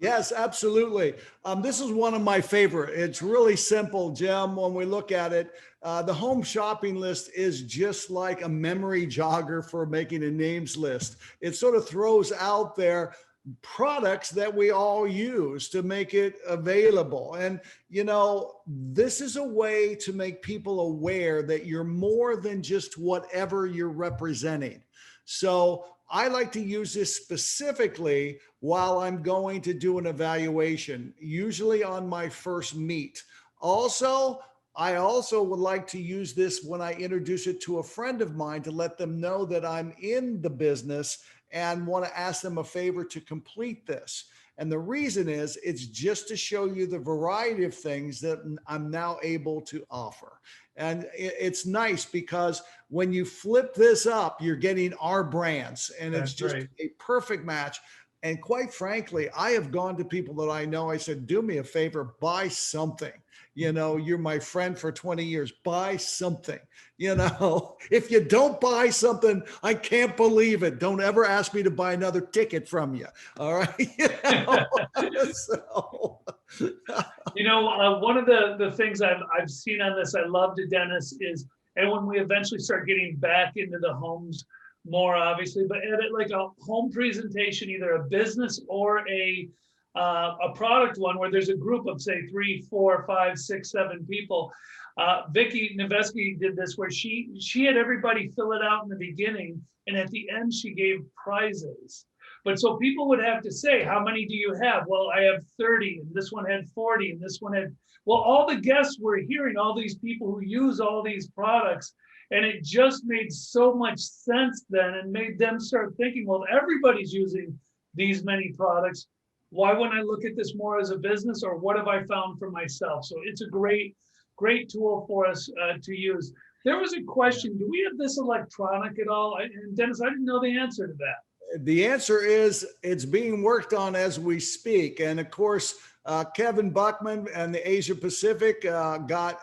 Speaker 2: Yes, absolutely. This is one of my favorite. It's really simple, Jim. When we look at it, the home shopping list is just like a memory jogger for making a names list. It sort of throws out there products that we all use to make it available. And, you know, this is a way to make people aware that you're more than just whatever you're representing. So I like to use this specifically while I'm going to do an evaluation, usually on my first meet. Also, I also would like to use this when I introduce it to a friend of mine to let them know that I'm in the business and want to ask them a favor to complete this. And the reason is it's just to show you the variety of things that I'm now able to offer. And it's nice because when you flip this up, you're getting our brands, and it's
Speaker 1: That's
Speaker 2: just
Speaker 1: right.
Speaker 2: a perfect match. And quite frankly, I have gone to people that I know. I said, do me a favor, buy something. You know, you're my friend for 20 years, buy something. You know, if you don't buy something, I can't believe it. Don't ever ask me to buy another ticket from you. All right. You know? So.
Speaker 1: You know, one of the things I've seen on this, I loved it, Dennis, is, and when we eventually start getting back into the homes more, obviously, but at it like a home presentation, either a business or a product one, where there's a group of say 3, 4, 5, 6, 7 people. Vicky Nevesky did this where she had everybody fill it out in the beginning, and at the end she gave prizes. But so people would have to say, how many do you have? Well, I have 30, and this one had 40, and this one had, well, all the guests were hearing all these people who use all these products. And it just made so much sense then, and made them start thinking, well, everybody's using these many products. Why wouldn't I look at this more as a business, or what have I found for myself? So it's a great tool for us to use. There was a question, do we have this electronic at all? And Dennis, I didn't know the answer to that.
Speaker 2: The answer is it's being worked on as we speak. And of course, Kevin Buckman and the Asia Pacific got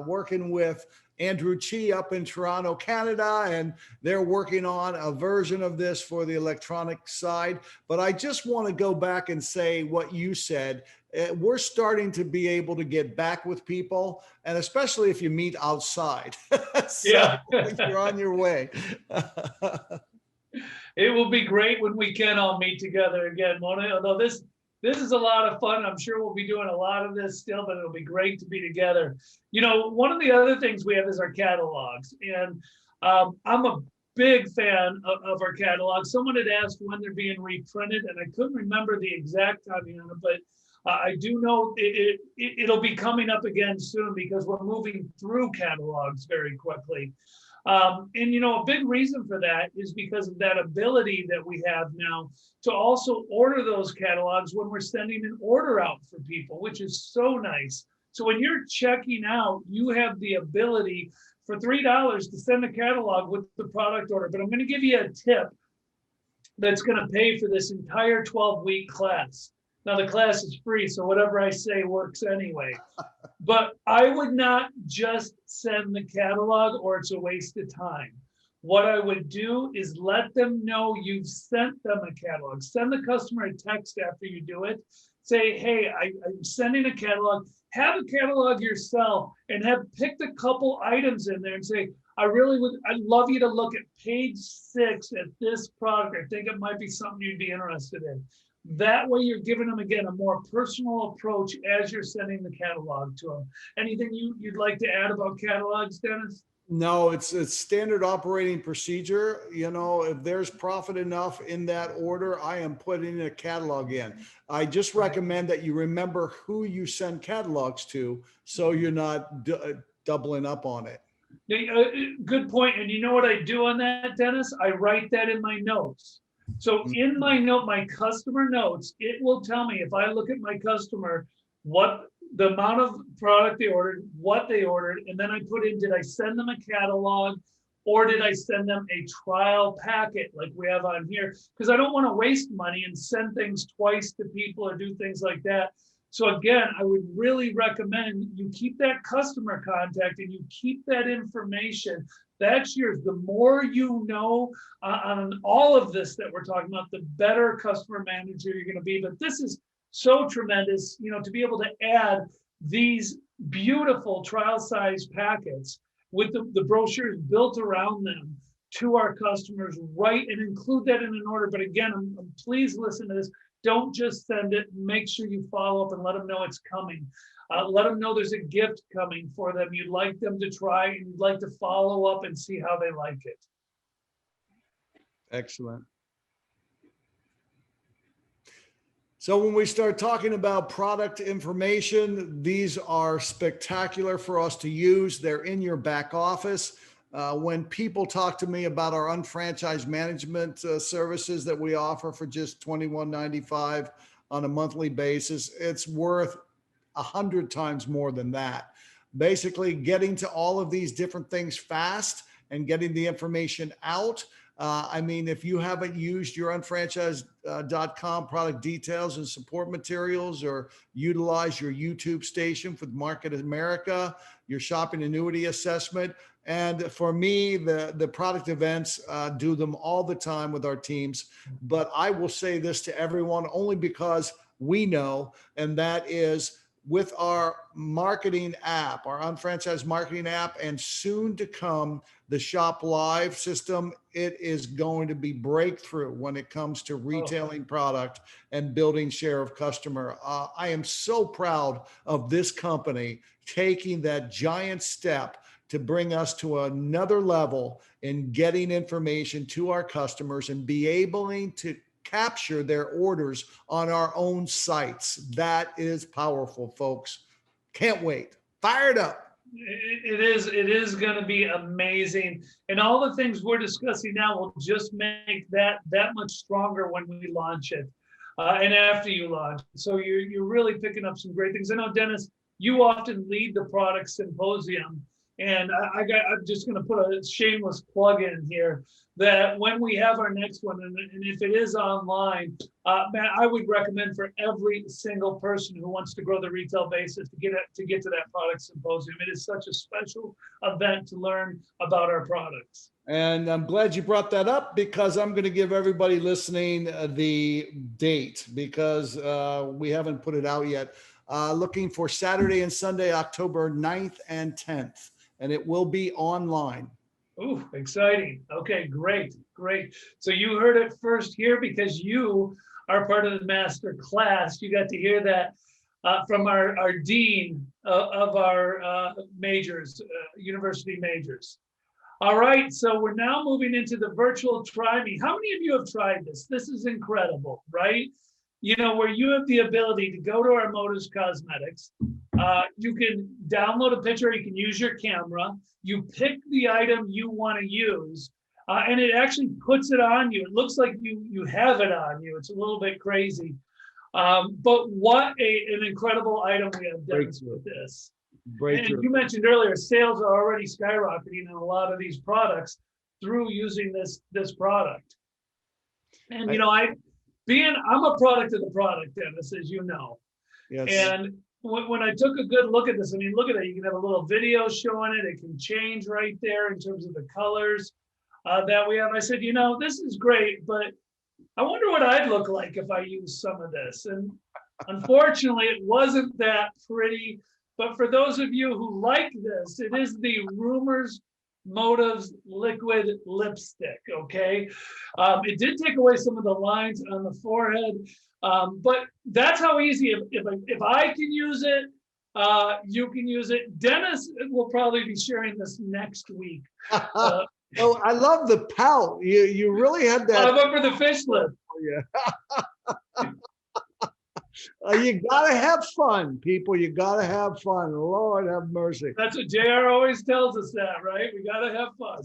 Speaker 2: working with Andrew Chi up in Toronto, Canada, and they're working on a version of this for the electronic side. But I just want to go back and say what you said. We're starting to be able to get back with people, and especially if you meet outside. So
Speaker 1: Yeah.
Speaker 2: you're on your way.
Speaker 1: It will be great when we can all meet together again, Mona. Although this is a lot of fun. I'm sure we'll be doing a lot of this still, but it'll be great to be together. You know, one of the other things we have is our catalogs. And I'm a big fan of our catalogs. Someone had asked when they're being reprinted, and I couldn't remember the exact timing on it, but I do know it'll be coming up again soon, because we're moving through catalogs very quickly. And, you know, a big reason for that is because of that ability that we have now to also order those catalogs when we're sending an order out for people, which is so nice. So when you're checking out, you have the ability for $3 to send a catalog with the product order. But I'm going to give you a tip that's going to pay for this entire 12-week class. Now, the class is free, so whatever I say works anyway. But I would not just send the catalog, or it's a waste of time. What I would do is let them know you've sent them a catalog. Send the customer a text after you do it. Say, hey, I'm sending a catalog. Have a catalog yourself, and have picked a couple items in there and say, I'd love you to look at page 6 at this product. I think it might be something you'd be interested in. That way you're giving them, again, a more personal approach as you're sending the catalog to them. Anything you'd like to add about catalogs, Dennis?
Speaker 2: No, it's standard operating procedure. You know, if there's profit enough in that order, I am putting a catalog in. I just recommend that you remember who you send catalogs to, so you're not doubling up on it.
Speaker 1: Good point. And you know what I do on that, Dennis? I write that in my notes. So in my note, my customer notes, it will tell me, if I look at my customer, what the amount of product they ordered, what they ordered, and then I put in, did I send them a catalog, or did I send them a trial packet like we have on here? Because I don't want to waste money and send things twice to people or do things like that. So again, I would really recommend you keep that customer contact and you keep that information. That's yours. The more you know on all of this that we're talking about, the better customer manager you're going to be. But this is so tremendous, you know, to be able to add these beautiful trial size packets with the brochures built around them to our customers, right, and include that in an order. But again, please listen to this. Don't just send it. Make sure you follow up and let them know it's coming. Let them know there's a gift coming for them. You'd like them to try, and you'd like to follow up and see how they like it.
Speaker 2: Excellent. So when we start talking about product information, these are spectacular for us to use. They're in your back office. When people talk to me about our unfranchised management services that we offer for just $21.95 on a monthly basis, it's worth 100 times more than that. Basically, getting to all of these different things fast and getting the information out. I mean, if you haven't used your unfranchised.com product details and support materials, or utilize your YouTube station for Market America, your shopping annuity assessment. And for me, the product events, do them all the time with our teams. But I will say this to everyone only because we know, and that is with our marketing app, our unfranchised marketing app, and soon to come, the Shop Live system, it is going to be breakthrough when it comes to retailing product and building share of customer. I am so proud of this company taking that giant step to bring us to another level in getting information to our customers and be able to capture their orders on our own sites. That is powerful, folks. Can't wait. Fired up.
Speaker 1: It is going to be amazing, and all the things we're discussing now will just make that much stronger when we launch it, and after you launch. So you're really picking up some great things. I know, Dennis, you often lead the product symposium, and I'm just going to put a shameless plug in here that when we have our next one, and if it is online, Matt, I would recommend for every single person who wants to grow the retail basis to get to that product symposium. It is such a special event to learn about our products.
Speaker 2: And I'm glad you brought that up, because I'm going to give everybody listening the date, because we haven't put it out yet. Looking for Saturday and Sunday, October 9th and 10th, and it will be online.
Speaker 1: Ooh, exciting. Okay, great. So you heard it first here, because you are part of the master class. You got to hear that from our dean of our majors, university majors. All right, so we're now moving into the virtual try me. How many of you have tried this? This is incredible, right? You know, where you have the ability to go to our Motives Cosmetics. You can download a picture, you can use your camera, you pick the item you want to use, and it actually puts it on you. It looks like you have it on you. It's a little bit crazy. But what an incredible item we have done with this. And you mentioned earlier, sales are already skyrocketing in a lot of these products through using this product. And you know, I'm a product of the product, Dennis, as you know. Yes. And when I took a good look at this, I mean, look at that. You can have a little video showing it. It can change right there in terms of the colors that we have. I said, you know, this is great, but I wonder what I'd look like if I used some of this. And unfortunately, it wasn't that pretty. But for those of you who like this, it is the Rumors Motives Liquid Lipstick, okay? It did take away some of the lines on the forehead, but that's how easy, if I can use it, you can use it. Dennis will probably be sharing this next week.
Speaker 2: Oh, I love the pout. You really had that.
Speaker 1: I'm up for the fish lip.
Speaker 2: Yeah. You gotta have fun, people. You gotta have fun. Lord have mercy.
Speaker 1: That's what JR always tells us, that, right? We gotta have fun.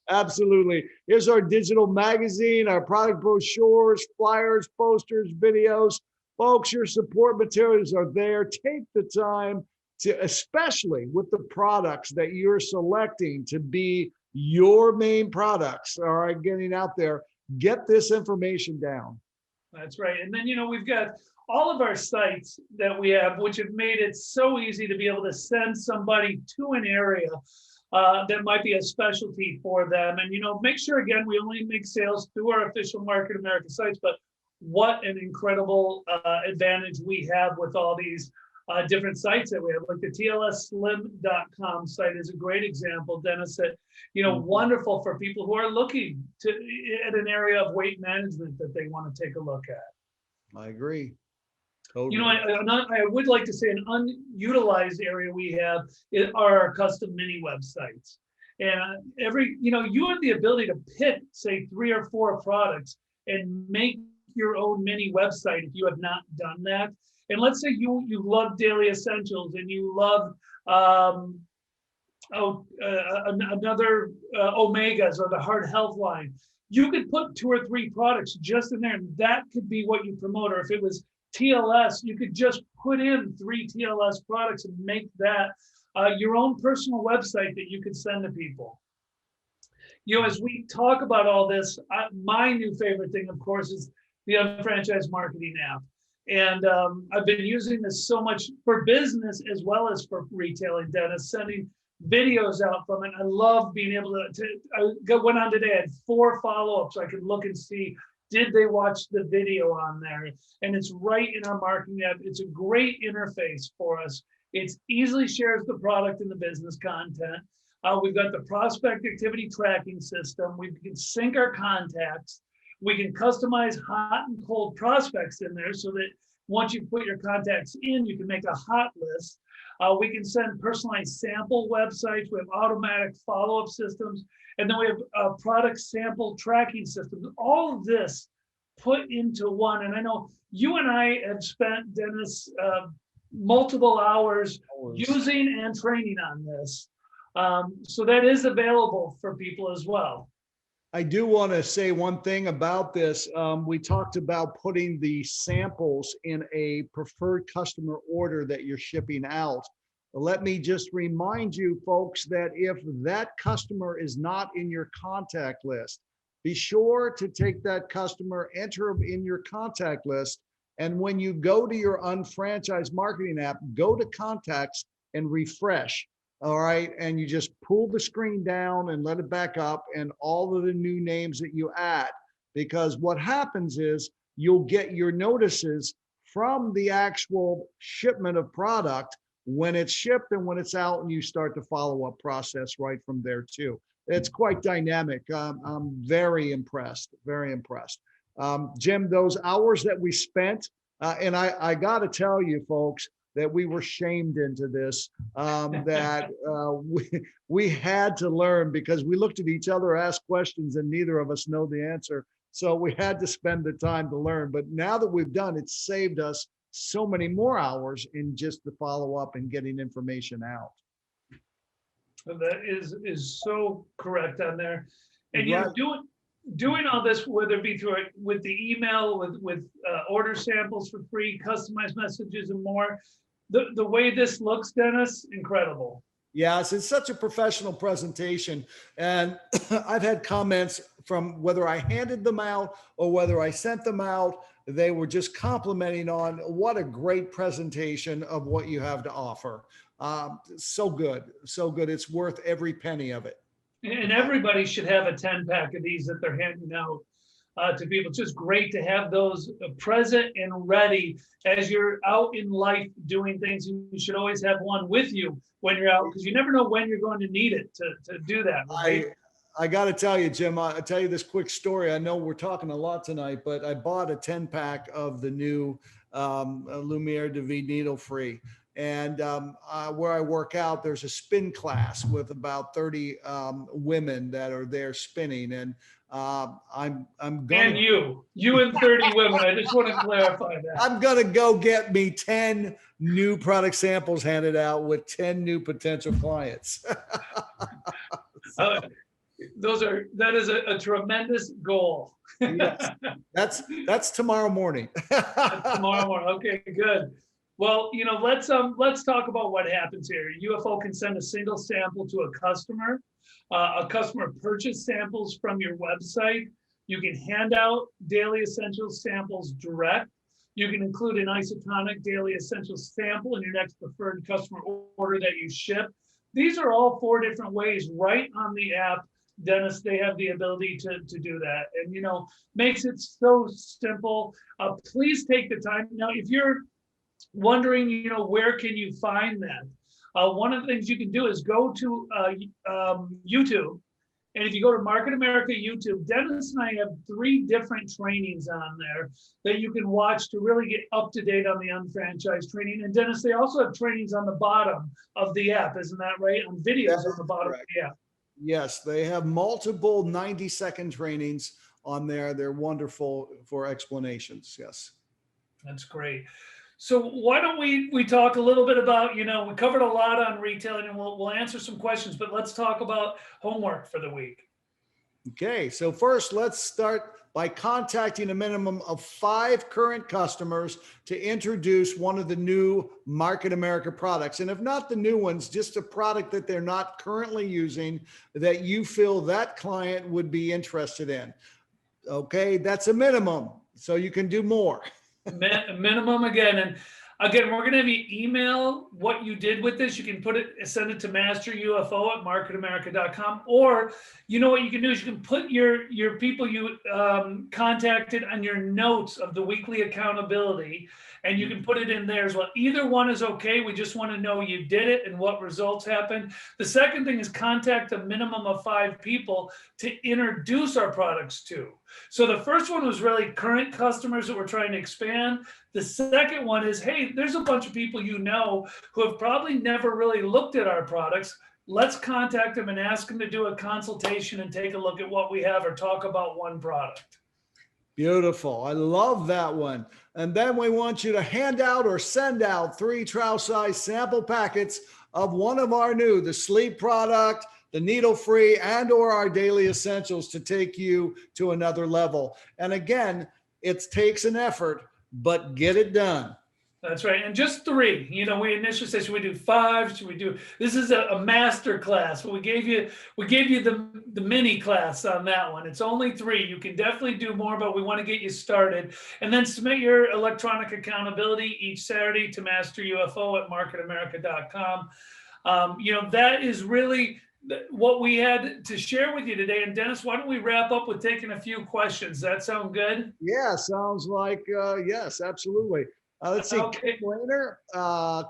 Speaker 2: Absolutely. Here's our digital magazine, our product brochures, flyers, posters, videos. Folks, your support materials are there. Take the time to, especially with the products that you're selecting to be your main products, all right, getting out there, get this information down.
Speaker 1: That's right. And then, you know, we've got all of our sites that we have, which have made it so easy to be able to send somebody to an area that might be a specialty for them. And, you know, make sure, again, we only make sales through our official Market America sites, but what an incredible advantage we have with all these different sites that we have. Like the TLSslim.com site is a great example, Dennis, that, you know, wonderful for people who are looking at an area of weight management that they want to take a look at.
Speaker 2: I agree. Totally.
Speaker 1: You know, I would like to say an unutilized area we have are our custom mini websites. And you know, you have the ability to pick, say, 3 or 4 products and make your own mini website if you have not done that. And let's say you love Daily Essentials and you love another Omegas or the Heart Health line. You could put 2 or 3 products just in there, and that could be what you promote. Or if it was TLS, you could just put in 3 TLS products and make that your own personal website that you could send to people. As we talk about all this, my new favorite thing, of course, is the Unfranchised Marketing app. And I've been using this so much for business as well as for retailing, Dennis, sending videos out from it. I love being able I went on today, I had 4 follow-ups. So I could look and see, did they watch the video on there? And it's right in our marketing app. It's a great interface for us. It easily shares the product and the business content. We've got the prospect activity tracking system. We can sync our contacts. We can customize hot and cold prospects in there so that once you put your contacts in, you can make a hot list. We can send personalized sample websites. We have automatic follow-up systems. And then we have product sample tracking systems. All of this put into one. And I know you and I have spent, Dennis, multiple hours using and training on this. So that is available for people as well.
Speaker 2: I do want to say one thing about this. We talked about putting the samples in a preferred customer order that you're shipping out. Let me just remind you folks that if that customer is not in your contact list, be sure to take that customer, enter them in your contact list. And when you go to your Unfranchised Marketing app, go to contacts and refresh. All right. And you just pull the screen down and let it back up and all of the new names that you add, because what happens is you'll get your notices from the actual shipment of product when it's shipped and when it's out, and you start the follow-up process right from there too. It's quite dynamic. I'm very impressed, very impressed. Jim, those hours that we spent, and I got to tell you folks, that we were shamed into this, that we had to learn because we looked at each other, asked questions, and neither of us know the answer. So we had to spend the time to learn. But now that we've done, it's saved us so many more hours in just the follow-up and getting information out.
Speaker 1: That is so correct on there. And you know, doing all this, whether it be through it with the email, with order samples for free, customized messages, and more. The way this looks, Dennis, incredible.
Speaker 2: Yes, it's such a professional presentation. And I've had comments from whether I handed them out or whether I sent them out. They were just complimenting on what a great presentation of what you have to offer. So good, so good. It's worth every penny of it.
Speaker 1: And everybody should have a 10-pack of these that they're handing out to people. It's just great to have those present and ready as you're out in life doing things. You should always have one with you when you're out, because you never know when you're going to need it to do that. Right?
Speaker 2: I got to tell you, Jim, I'll tell you this quick story. I know we're talking a lot tonight, but I bought a 10-pack of the new Lumiere de Vie needle-free. And where I work out, there's a spin class with about 30 women that are there spinning. And I'm going.
Speaker 1: And you and 30 women. I just want to clarify that. I'm
Speaker 2: going to go get me 10 new product samples handed out with 10 new potential clients.
Speaker 1: That is a tremendous goal.
Speaker 2: Yes, that's tomorrow morning.
Speaker 1: That's tomorrow morning. Okay, good. Well, you know, let's talk about what happens here. UFO can send a single sample to a customer. A customer purchase samples from your website. You can hand out Daily Essentials samples direct. You can include an isotonic Daily Essentials sample in your next preferred customer order that you ship. These are all 4 different ways right on the app. Dennis, they have the ability to do that. And, you know, makes it so simple. Please take the time. Now, if you're wondering, you know, where can you find that? One of the things you can do is go to YouTube. And if you go to Market America YouTube, Dennis and I have 3 different trainings on there that you can watch to really get up to date on the unfranchised training. And Dennis, they also have trainings on the bottom of the app. Isn't that right? On videos on the bottom of the app.
Speaker 2: Yes, they have multiple 90-second trainings on there. They're wonderful for explanations. Yes.
Speaker 1: That's great. So why don't we talk a little bit about, we covered a lot on retailing, and we'll answer some questions, but let's talk about homework for the week.
Speaker 2: Okay, so first let's start by contacting a minimum of 5 current customers to introduce one of the new Market America products. And if not the new ones, just a product that they're not currently using that you feel that client would be interested in. Okay, that's a minimum, so you can do more.
Speaker 1: Minimum again. And again, we're going to have you email what you did with this. You can send it to masterufo@marketamerica.com. Or you know what you can do is you can put your people you contacted on your notes of the weekly accountability, and you can put it in there as well. Either one is okay. We just want to know you did it and what results happened. The second thing is contact a minimum of 5 people to introduce our products to. So the first one was really current customers that we're trying to expand. The second one is, hey, there's a bunch of people who have probably never really looked at our products. Let's contact them and ask them to do a consultation and take a look at what we have or talk about one product.
Speaker 2: Beautiful. I love that one. And then we want you to hand out or send out 3 trial size sample packets of one of our the sleep product, the needle-free, and or our daily essentials to take you to another level. And again, it takes an effort, but get it done.
Speaker 1: That's right. And just 3. We initially said, should we do 5? Should we do, this is a master class, but we gave you the mini class on that one. It's only 3. You can definitely do more, but we want to get you started. And then submit your electronic accountability each Saturday to masterufo@marketamerica.com. That is really what we had to share with you today. And Dennis, why don't we wrap up with taking a few questions? Does that sound good?
Speaker 2: Yeah, sounds like, yes, absolutely. Let's see.
Speaker 1: Okay.
Speaker 2: Kim Rayner,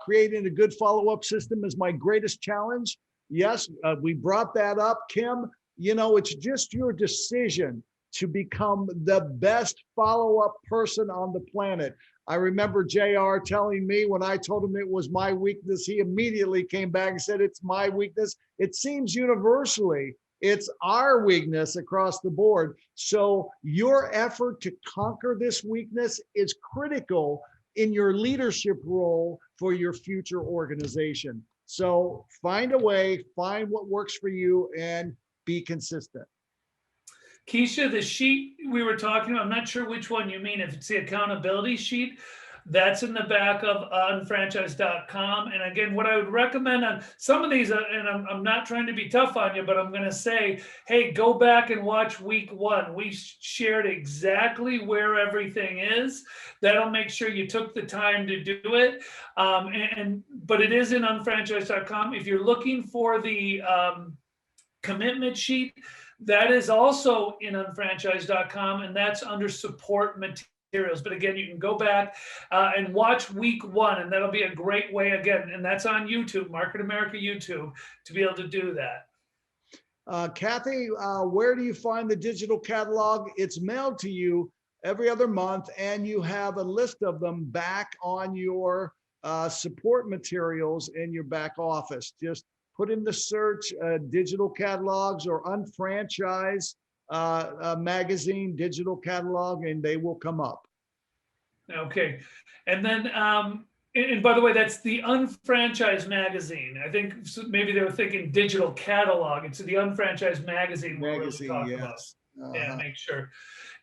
Speaker 2: creating a good follow-up system is my greatest challenge. Yes, we brought that up. Kim, it's just your decision to become the best follow-up person on the planet. I remember JR telling me when I told him it was my weakness, he immediately came back and said, it's my weakness. It seems universally it's our weakness across the board. So your effort to conquer this weakness is critical in your leadership role for your future organization. So find a way, find what works for you, and be consistent.
Speaker 1: Keisha, the sheet we were talking about, I'm not sure which one you mean. If it's the accountability sheet, that's in the back of unfranchise.com. And again, what I would recommend on some of these, and I'm not trying to be tough on you, but I'm going to say, hey, go back and watch week 1. We shared exactly where everything is. That'll make sure you took the time to do it. But it is in unfranchise.com. If you're looking for the commitment sheet, that is also in unfranchise.com, and that's under support materials. But again, you can go back and watch week 1, and that'll be a great way, again, and that's on YouTube, Market America YouTube, to be able to do that.
Speaker 2: Kathy, where do you find the digital catalog? It's mailed to you every other month, and you have a list of them back on your support materials in your back office. Just put in the search digital catalogs or unfranchised magazine digital catalog, and they will come up.
Speaker 1: Okay. And then, and by the way, that's the Unfranchised magazine. I think maybe they were thinking digital catalog. It's the Unfranchised magazine.
Speaker 2: Magazine,
Speaker 1: really
Speaker 2: yes.
Speaker 1: about. Yeah, make sure.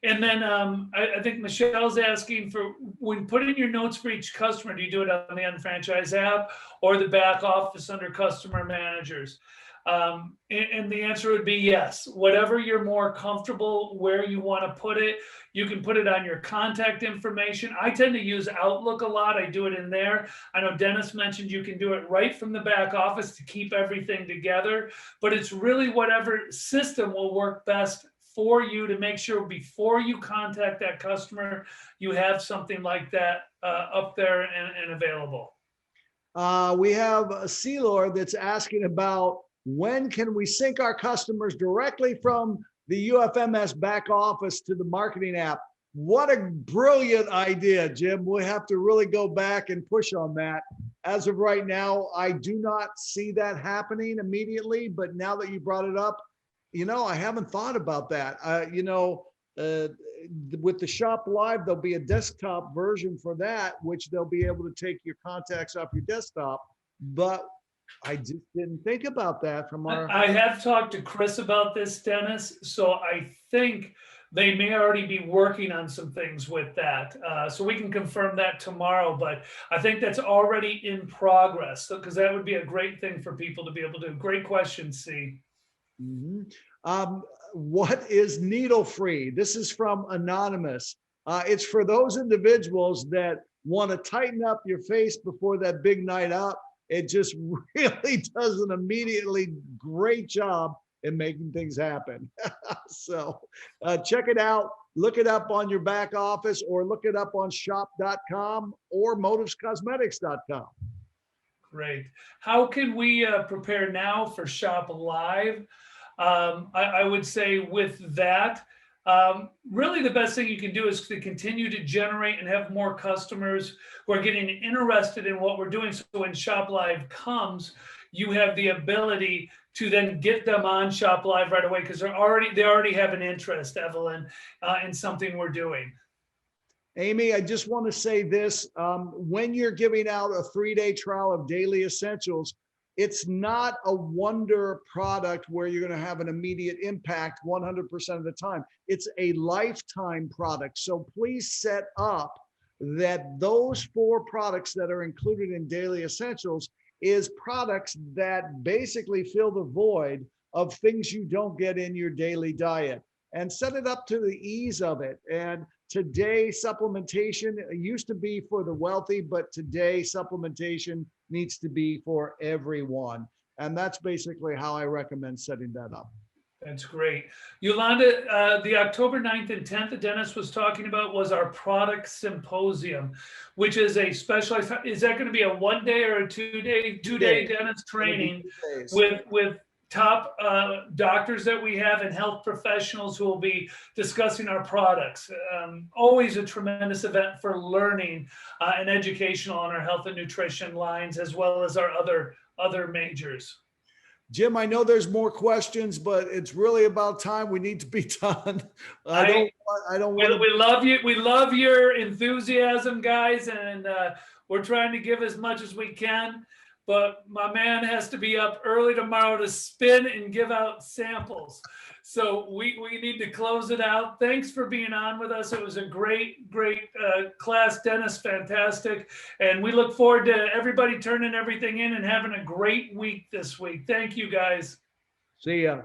Speaker 1: And then I think Michelle's asking for, when putting your notes for each customer, do you do it on the Unfranchised app or the back office under customer managers? And the answer would be yes. Whatever you're more comfortable where you want to put it, you can put it on your contact information. I tend to use Outlook a lot. I do it in there. I know Dennis mentioned you can do it right from the back office to keep everything together, but it's really whatever system will work best for you to make sure before you contact that customer, you have something like that up there and available.
Speaker 2: We have a Sealor that's asking about when can we sync our customers directly from the UFMS back office to the marketing app? What a brilliant idea, Jim. We'll have to really go back and push on that. As of right now, I do not see that happening immediately, but now that you brought it up, I haven't thought about that. uh, with the Shop Live, there'll be a desktop version for that, which they'll be able to take your contacts off your desktop. But I just didn't think about that from our.
Speaker 1: I have talked to Chris about this, Dennis, so I think they may already be working on some things with that. So we can confirm that tomorrow, but I think that's already in progress, because that would be a great thing for people to be able to do. Great question, C.
Speaker 2: Mhm. What is needle free? This is from Anonymous. It's for those individuals that want to tighten up your face before that big night out. It just really does an immediately great job in making things happen. So check it out. Look it up on your back office, or look it up on shop.com or motivescosmetics.com.
Speaker 1: Great. How can we prepare now for Shop Live? I would say with that, really the best thing you can do is to continue to generate and have more customers who are getting interested in what we're doing. So when Shop Live comes, you have the ability to then get them on Shop Live right away, because they already have an interest, Evelyn, in something we're doing.
Speaker 2: Amy, I just want to say this. When you're giving out a 3-day trial of Daily Essentials, it's not a wonder product where you're going to have an immediate impact 100% of the time. It's a lifetime product. So please set up that those 4 products that are included in Daily Essentials is products that basically fill the void of things you don't get in your daily diet, and set it up to the ease of it. And today, supplementation used to be for the wealthy, but today supplementation needs to be for everyone. And that's basically how I recommend setting that up.
Speaker 1: That's great. Yolanda, the October 9th and 10th that Dennis was talking about was our product symposium, which is a specialized, is that going to be a 1-day or a 2-day, 2-day Dennis training with top doctors that we have and health professionals who will be discussing our products. Always a tremendous event for learning and educational on our health and nutrition lines, as well as our other majors.
Speaker 2: Jim, I know there's more questions, but it's really about time. We need to be done. I don't want to.
Speaker 1: We love you. We love your enthusiasm, guys, and we're trying to give as much as we can. But my man has to be up early tomorrow to spin and give out samples. So we need to close it out. Thanks for being on with us. It was a great class, Dennis. Fantastic. And we look forward to everybody turning everything in and having a great week this week. Thank you, guys.
Speaker 2: See ya.